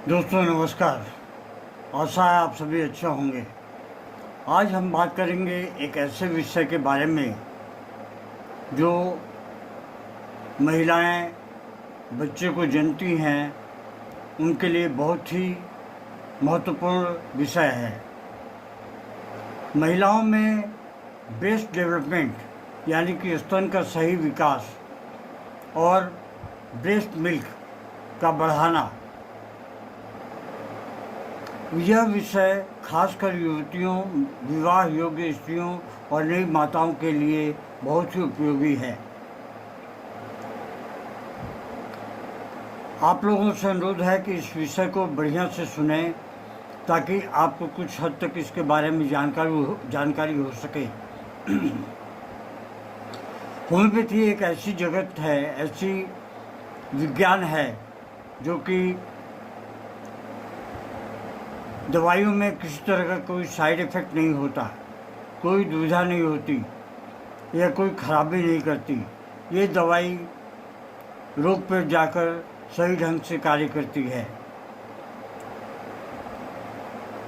दोस्तों नमस्कार। आशा है आप सभी अच्छे होंगे। आज हम बात करेंगे एक ऐसे विषय के बारे में जो महिलाएं बच्चे को जन्मती हैं उनके लिए बहुत ही महत्वपूर्ण विषय है। महिलाओं में ब्रेस्ट डेवलपमेंट यानी कि स्तन का सही विकास और ब्रेस्ट मिल्क का बढ़ाना, यह विषय खासकर युवतियों, विवाह योग्य स्त्रियों और नई माताओं के लिए बहुत ही उपयोगी है। आप लोगों से अनुरोध है कि इस विषय को बढ़िया से सुने ताकि आपको कुछ हद तक इसके बारे में जानकारी हो सके। होम्योपैथी एक ऐसी जगत है, ऐसी विज्ञान है जो कि दवाइयों में किसी तरह का कोई साइड इफ़ेक्ट नहीं होता, कोई दुविधा नहीं होती या कोई खराबी नहीं करती। ये दवाई रोग पर जाकर सही ढंग से कार्य करती है।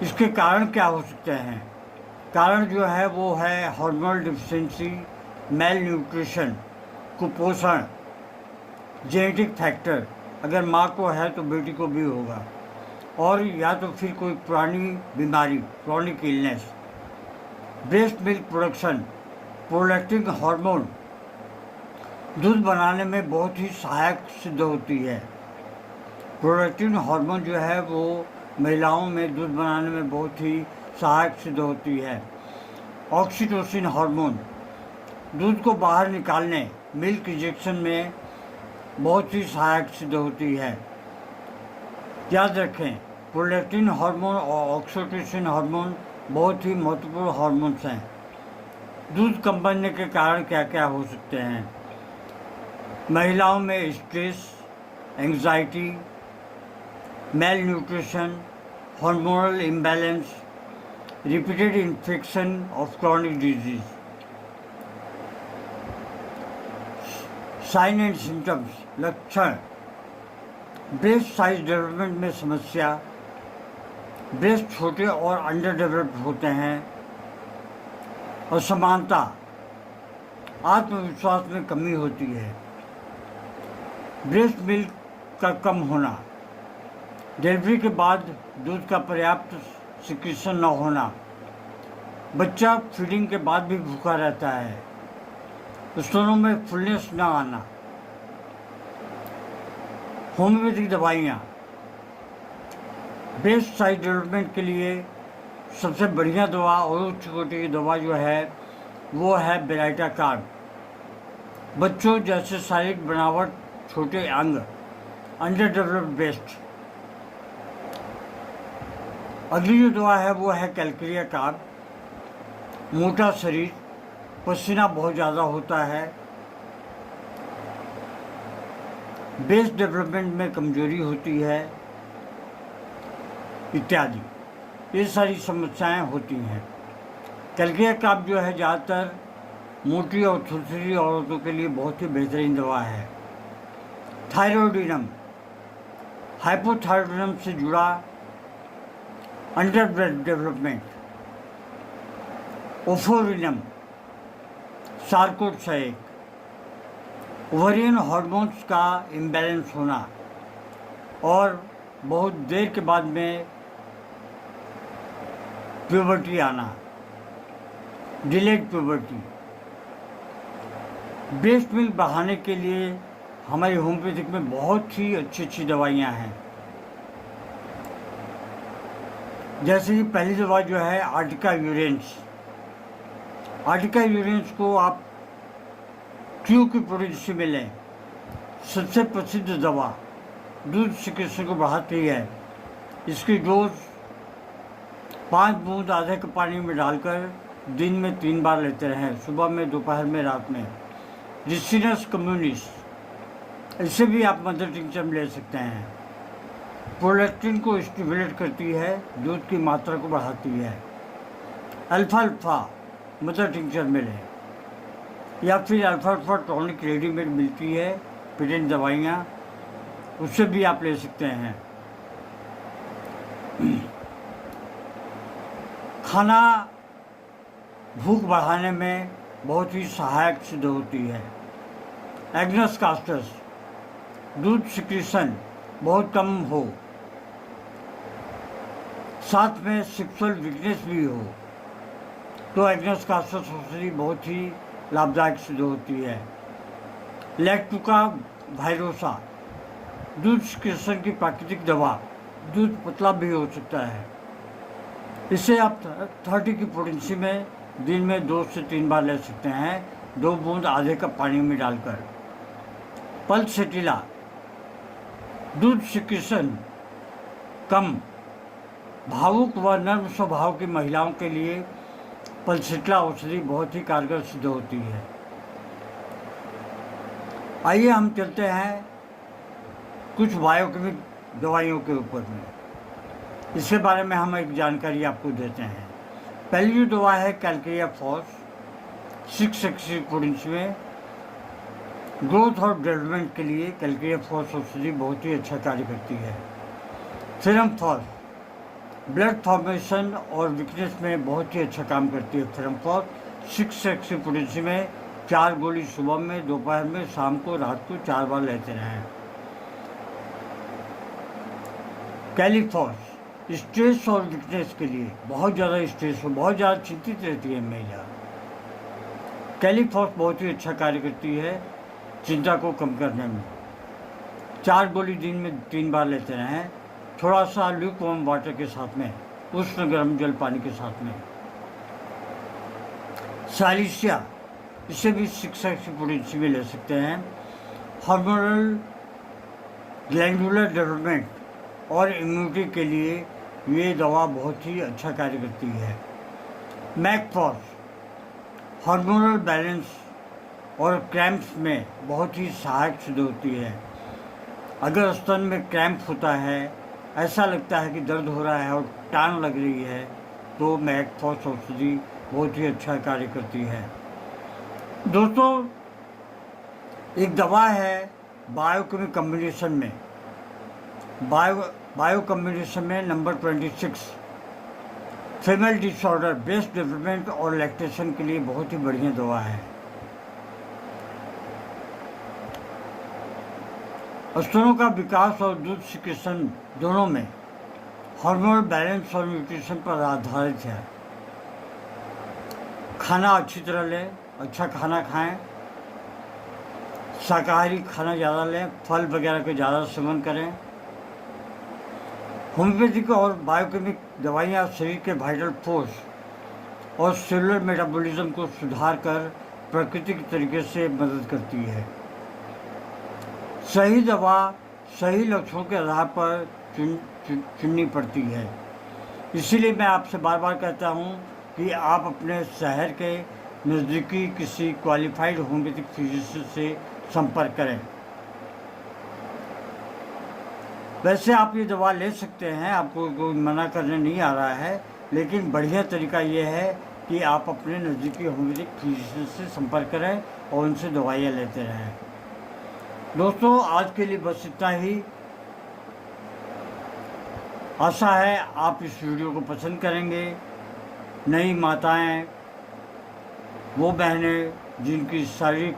इसके कारण क्या हो सकते हैं? कारण जो है वो है हार्मोनल डिफिशिएंसी, मेल न्यूट्रिशन, कुपोषण, जेनेटिक फैक्टर, अगर माँ को है तो बेटी को भी होगा, और या तो फिर कोई पुरानी बीमारी, chronic illness. Breast milk production, prolactin hormone दूध बनाने में बहुत ही सहायक सिद्ध होती है। प्रोलैक्टिन हार्मोन जो है वो महिलाओं में दूध बनाने में बहुत ही सहायक सिद्ध होती है। ऑक्सीटोसिन हार्मोन दूध को बाहर निकालने, मिल्क इंजेक्शन में बहुत ही सहायक सिद्ध होती है। याद रखें, प्रोलैक्टिन हार्मोन और ऑक्सीटोसिन हार्मोन बहुत ही महत्वपूर्ण हार्मोन्स हैं। दूध कम बनने के कारण क्या क्या हो सकते हैं? महिलाओं में stress, anxiety, malnutrition, hormonal imbalance, repeated infection of chronic disease. Sign and symptoms, लक्षण: ब्रेस्ट साइज डेवलपमेंट में समस्या, ब्रेस्ट छोटे और अंडर डेवलप्ड होते हैं, असमानता, आत्मविश्वास में कमी होती है, ब्रेस्ट मिल्क का कम होना, डिलीवरी के बाद दूध का पर्याप्त सिक्रीशन न होना, बच्चा फीडिंग के बाद भी भूखा रहता है, स्तनों में फुलनेस न आना। होम्योपैथिक दवाइयाँ ब्रेस्ट साइज डेवलपमेंट के लिए सबसे बढ़िया दवा और उच्च कोटि की दवा जो है वो है बेलाइटाकार्ब। बच्चों जैसे शारीरिक बनावट, छोटे अंग, अंडर डेवलप्ड ब्रेस्ट। अगली जो दवा है वो है कैलकेरिया कार्ब। मोटा शरीर, पसीना बहुत ज़्यादा होता है, ब्रेस्ट डेवलपमेंट में कमजोरी होती है, इत्यादि ये सारी समस्याएं होती हैं। कैलकेरिया कार्ब जो है ज़्यादातर मोटी और थुरथुरी औरतों के लिए बहुत ही बेहतरीन दवा है। थायरॉयडिनम, हाइपोथायरॉयडिज्म से जुड़ा अंडर ब्रेस्ट डेवलपमेंट। ओफोरिनम, सार्कोट सहायक। ओवरियन हार्मोन्स का इम्बैलेंस होना और बहुत देर के बाद में प्यूबर्टी आना, डिलेड प्यूबर्टी। ब्रेस्ट मिल्क बढ़ाने के लिए हमारी होम्योपैथिक में बहुत ही अच्छी अच्छी दवाइयाँ हैं। जैसे कि पहली दवा जो है आर्टिका यूरेंस। आर्टिका यूरेंस को आप ट्यूब की पोटेंसी में लें। सबसे प्रसिद्ध दवा, दूध सिक्रीशन को बढ़ाती है। इसकी डोज 5 बूंद आधे कप पानी में डालकर दिन में 3 बार लेते रहें, सुबह में, दोपहर में, रात में। रिसिनस कम्युनिस, इसे भी आप मदर टिंचर में ले सकते हैं। प्रोलैक्टिन को स्टिमुलेट करती है, दूध की मात्रा को बढ़ाती है। अल्फा अल्फा मदर टिंचर में लें, या फिर अल्फा अल्फा टॉनिक रेडीमेड मिलती है, पेटेंट दवाइयाँ, उससे भी आप ले सकते हैं। खाना भूख बढ़ाने में बहुत ही सहायक सिद्ध होती है। एग्नस कास्टस, दूध सिक्रीशन बहुत कम हो, साथ में सेक्सुअल वीकनेस भी हो, तो एग्नस कास्टस औषधि बहुत ही लाभदायक सिद्ध होती है। लैक्टुका वायरोसा, दूध सिक्रीशन की प्राकृतिक दवा, दूध पतला भी हो सकता है। इसे आप 30 की पोटेंसी में दिन में 2 से 3 बार ले सकते हैं, 2 बूंद आधे कप पानी में डालकर। पल्सेटिला, दूध सिक्रीशन कम, भावुक व नर्म स्वभाव की महिलाओं के लिए पल्सेटिला औषधि बहुत ही कारगर सिद्ध होती है। आइए हम चलते हैं कुछ बायोकेमिक दवाइयों के ऊपर में, इसके बारे में हम एक जानकारी आपको देते हैं। पहली जो दवा है कैलकेरिया फॉस, 6 पोटेंसी में ग्रोथ और डेवलपमेंट के लिए कैलकेरिया फॉस औषधि बहुत ही अच्छा कार्य करती है। सीरम फॉस, ब्लड फॉर्मेशन और वीकनेस में बहुत ही अच्छा काम करती है। सीरम फॉस 6 पोटेंसी में 4 गोली सुबह में, दोपहर में, शाम को, रात को 4 बार लेते रहें। कैलीफॉस, स्ट्रेस और वीकनेस के लिए, बहुत ज़्यादा स्ट्रेस हो, बहुत ज़्यादा चिंतित रहती है महिला, कैलीफॉस बहुत ही अच्छा कार्य करती है चिंता को कम करने में। 4 गोली दिन में 3 बार लेते रहें, थोड़ा सा ल्यूकवार्म वाटर के साथ में, उष्ण गर्म जल पानी के साथ में। सालिसिया, इसे भी 6 पोटेंसी में ले सकते हैं। हार्मोनल ग्लैंडुलर डेवलपमेंट और इम्यूनिटी के लिए ये दवा बहुत ही अच्छा कार्य करती है। मैकफॉस, हार्मोनल बैलेंस और क्रैम्प्स में बहुत ही सहायक सिद्ध होती है। अगर स्तन में क्रैम्प होता है, ऐसा लगता है कि दर्द हो रहा है और टांग लग रही है, तो मैकफॉस औषधि बहुत ही अच्छा कार्य करती है। दोस्तों, एक दवा है बायोकेमिक कम्बिनेशन में, बायो कम्बिनेशन में number 26, female disorder, breast development और लैक्टेशन के लिए बहुत ही बढ़िया दवा है। स्तनों का विकास और दूध सिक्रीशन दोनों में हार्मोनल बैलेंस और न्यूट्रिशन पर आधारित है। खाना अच्छी तरह लें, अच्छा खाना खाएं, शाकाहारी खाना ज़्यादा लें, फल वगैरह का ज़्यादा सेवन करें। होम्योपैथिक और बायोकेमिक दवाइयाँ शरीर के वाइटल फोर्स और सेलुलर मेटाबॉलिज्म को सुधार कर प्राकृतिक तरीके से मदद करती है। सही दवा सही लक्ष्यों के आधार पर चुननी पड़ती है। इसीलिए मैं आपसे बार बार कहता हूँ कि आप अपने शहर के नज़दीकी किसी क्वालिफाइड होम्योपैथिक फिजिशियन से संपर्क करें। वैसे आप ये दवा ले सकते हैं, आपको कोई मना करने नहीं आ रहा है, लेकिन बढ़िया तरीका ये है कि आप अपने नज़दीकी होम्योपैथिक फिजिशियन से संपर्क करें और उनसे दवाइयाँ लेते रहें। दोस्तों, आज के लिए बस इतना ही। आशा है आप इस वीडियो को पसंद करेंगे। नई माताएं, वो बहनें जिनकी शारीरिक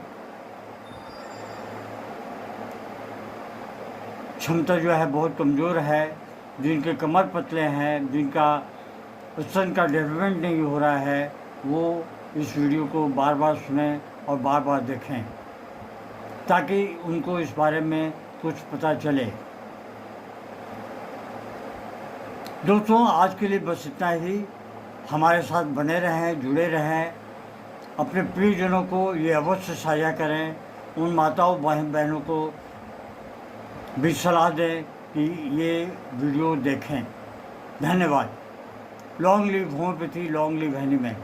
क्षमता जो है बहुत कमज़ोर है, जिनके कमर पतले हैं, जिनका स्तन का डेवलपमेंट नहीं हो रहा है, वो इस वीडियो को बार बार सुनें और बार बार देखें, ताकि उनको इस बारे में कुछ पता चले। दोस्तों, आज के लिए बस इतना ही। हमारे साथ बने रहें, जुड़े रहें, अपने प्रियजनों को ये अवश्य साझा करें, उन माताओं बहनों को भी सलाह दें कि ये वीडियो देखें। धन्यवाद। Long live homeopathy, long live एनीमैन।